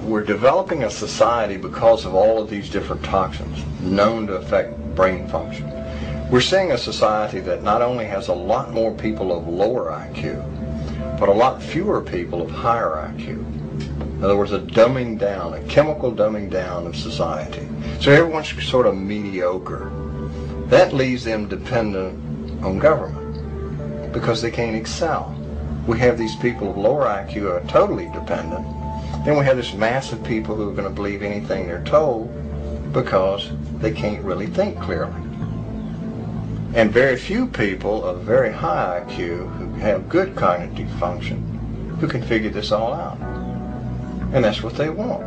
We're developing a society because of all of these different toxins known to affect brain function. We're seeing a society that not only has a lot more people of lower IQ, but a lot fewer people of higher IQ. In other words, a dumbing down, a chemical dumbing down of society. So everyone's sort of mediocre. That leaves them dependent on government because they can't excel. We have these people of lower IQ who are totally dependent. Then we have this mass of people who are going to believe anything they're told because they can't really think clearly. And very few people of very high IQ who have good cognitive function who can figure this all out. And that's what they want.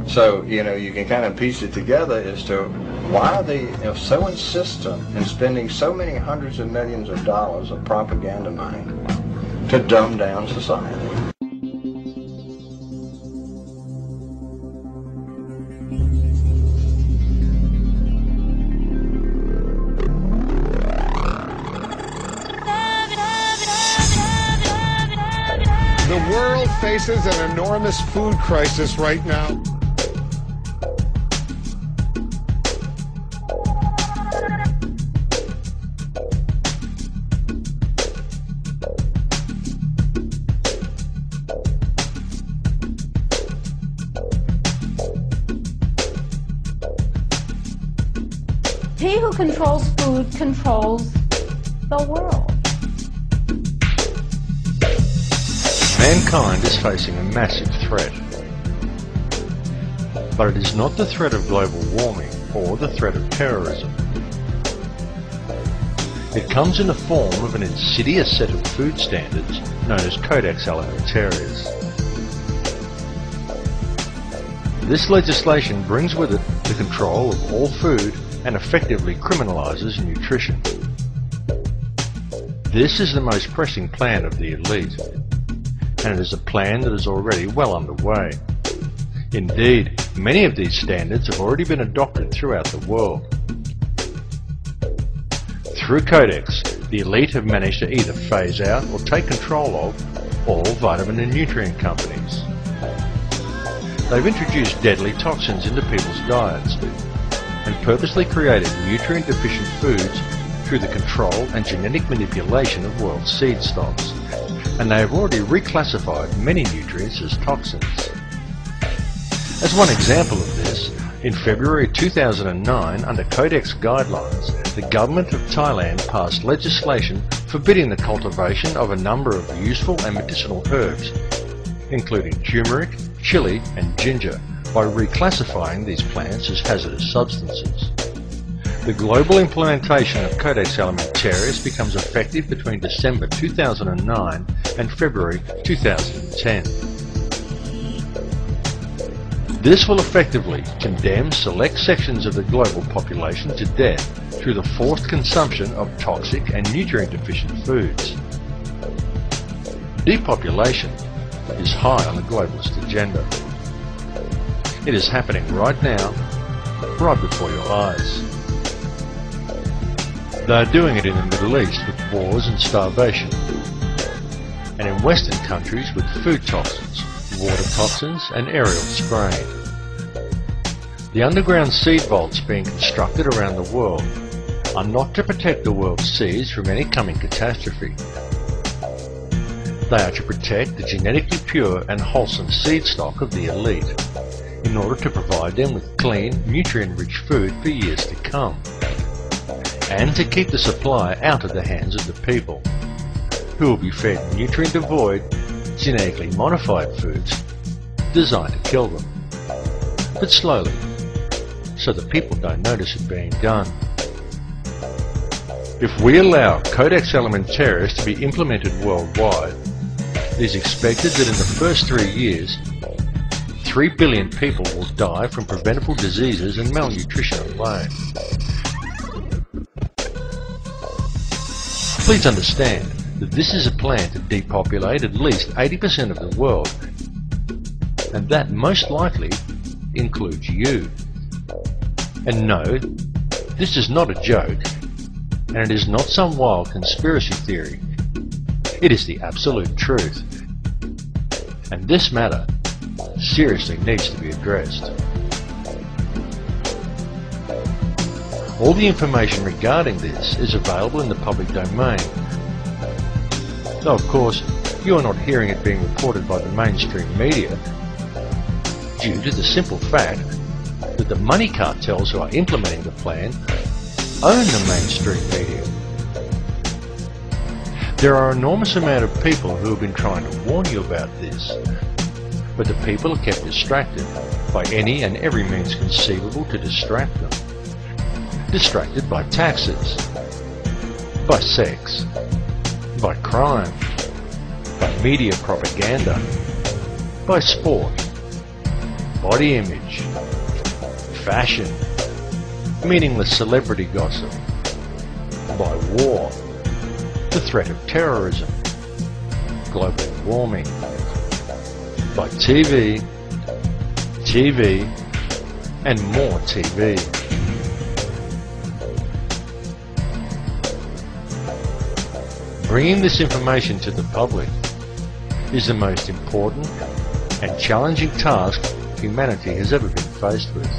So, you can kind of piece it together as to why they are so insistent in spending so many hundreds of millions of dollars of propaganda money to dumb down society. The world faces an enormous food crisis right now. He who controls food controls the world. Mankind is facing a massive threat. But it is not the threat of global warming or the threat of terrorism. It comes in the form of an insidious set of food standards known as Codex Alimentarius. This legislation brings with it the control of all food and effectively criminalizes nutrition. This is the most pressing plan of the elite, and it is a plan that is already well underway. Indeed, many of these standards have already been adopted throughout the world. Through Codex, the elite have managed to either phase out or take control of all vitamin and nutrient companies. They've introduced deadly toxins into people's diets and purposely created nutrient-deficient foods through the control and genetic manipulation of world seed stocks. And they have already reclassified many nutrients as toxins. As one example of this, in February 2009, under Codex guidelines, the government of Thailand passed legislation forbidding the cultivation of a number of useful and medicinal herbs, including turmeric, chili and ginger, by reclassifying these plants as hazardous substances. The global implementation of Codex Alimentarius becomes effective between December 2009 and February 2010. This will effectively condemn select sections of the global population to death through the forced consumption of toxic and nutrient-deficient foods. Depopulation is high on the globalist agenda. It is happening right now, right before your eyes. They are doing it in the Middle East with wars and starvation, and in Western countries with food toxins, water toxins and aerial spraying. The underground seed vaults being constructed around the world are not to protect the world's seeds from any coming catastrophe. They are to protect the genetically pure and wholesome seed stock of the elite, in order to provide them with clean, nutrient-rich food for years to come, and to keep the supply out of the hands of the people, who will be fed nutrient-devoid, genetically modified foods designed to kill them, but slowly, so that people don't notice it being done. If we allow Codex Alimentarius to be implemented worldwide, it is expected that in the first 3 years, 3 billion people will die from preventable diseases and malnutrition alone. Please understand that this is a plan to depopulate at least 80% of the world, and that most likely includes you. And no, this is not a joke, and it is not some wild conspiracy theory. It is the absolute truth. And this matter seriously needs to be addressed. All the information regarding this is available in the public domain. Though of course, you are not hearing it being reported by the mainstream media due to the simple fact that the money cartels who are implementing the plan own the mainstream media. There are an enormous amount of people who have been trying to warn you about this, but the people are kept distracted by any and every means conceivable to distract them. Distracted by taxes, by sex, by crime, by media propaganda, by sport, body image, fashion, meaningless celebrity gossip, by war, the threat of terrorism, global warming, by TV, and more TV. Bringing this information to the public is the most important and challenging task humanity has ever been faced with.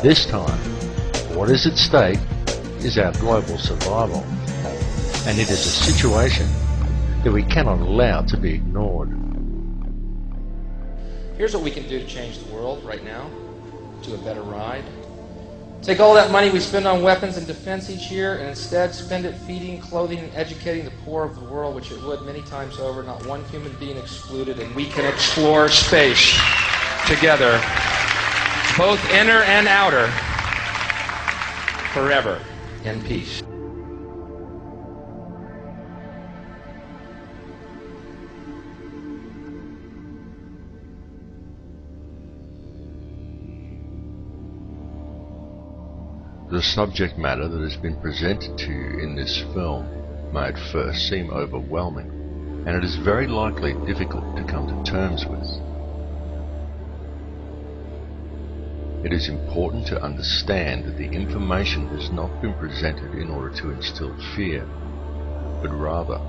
This time, what is at stake is our global survival, and it is a situation that we cannot allow to be ignored. Here's what we can do to change the world right now to a better ride. Take all that money we spend on weapons and defense each year and instead spend it feeding, clothing, and educating the poor of the world, which it would many times over, not one human being excluded, and we can explore space together, both inner and outer, forever in peace. The subject matter that has been presented to you in this film may at first seem overwhelming, and it is very likely difficult to come to terms with. It is important to understand that the information has not been presented in order to instill fear, but rather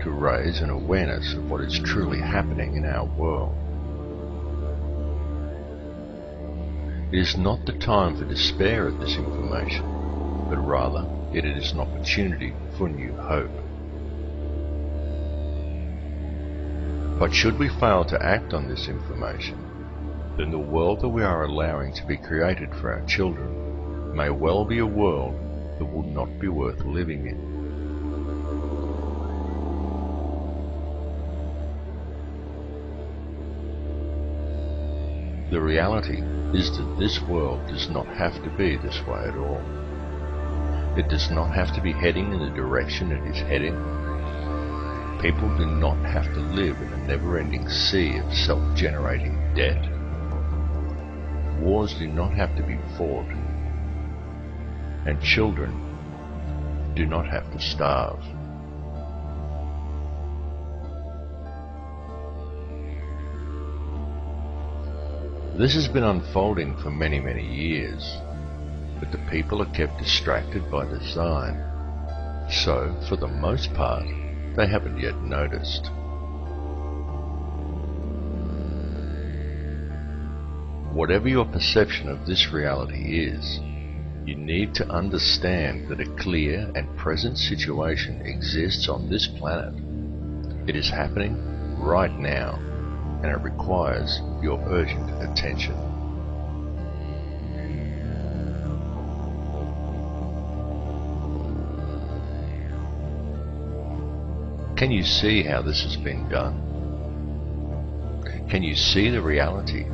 to raise an awareness of what is truly happening in our world. It is not the time for despair at this information, but rather it is an opportunity for new hope. But should we fail to act on this information, then the world that we are allowing to be created for our children may well be a world that will not be worth living in. The reality is that this world does not have to be this way at all. It does not have to be heading in the direction it is heading. People do not have to live in a never-ending sea of self-generating debt. Wars do not have to be fought. And children do not have to starve. This has been unfolding for many, many years, but the people are kept distracted by design, so for the most part they haven't yet noticed. Whatever your perception of this reality is, you need to understand that a clear and present situation exists on this planet. It is happening right now, and it requires your urgent attention. Can you see how this has been done? Can you see the reality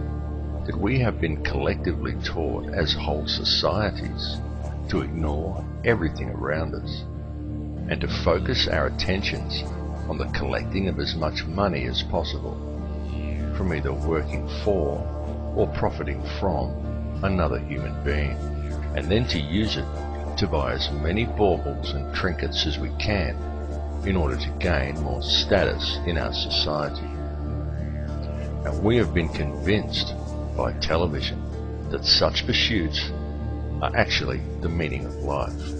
that we have been collectively taught as whole societies to ignore everything around us and to focus our attentions on the collecting of as much money as possible from either working for or profiting from another human being, and then to use it to buy as many baubles and trinkets as we can in order to gain more status in our society. And we have been convinced by television that such pursuits are actually the meaning of life.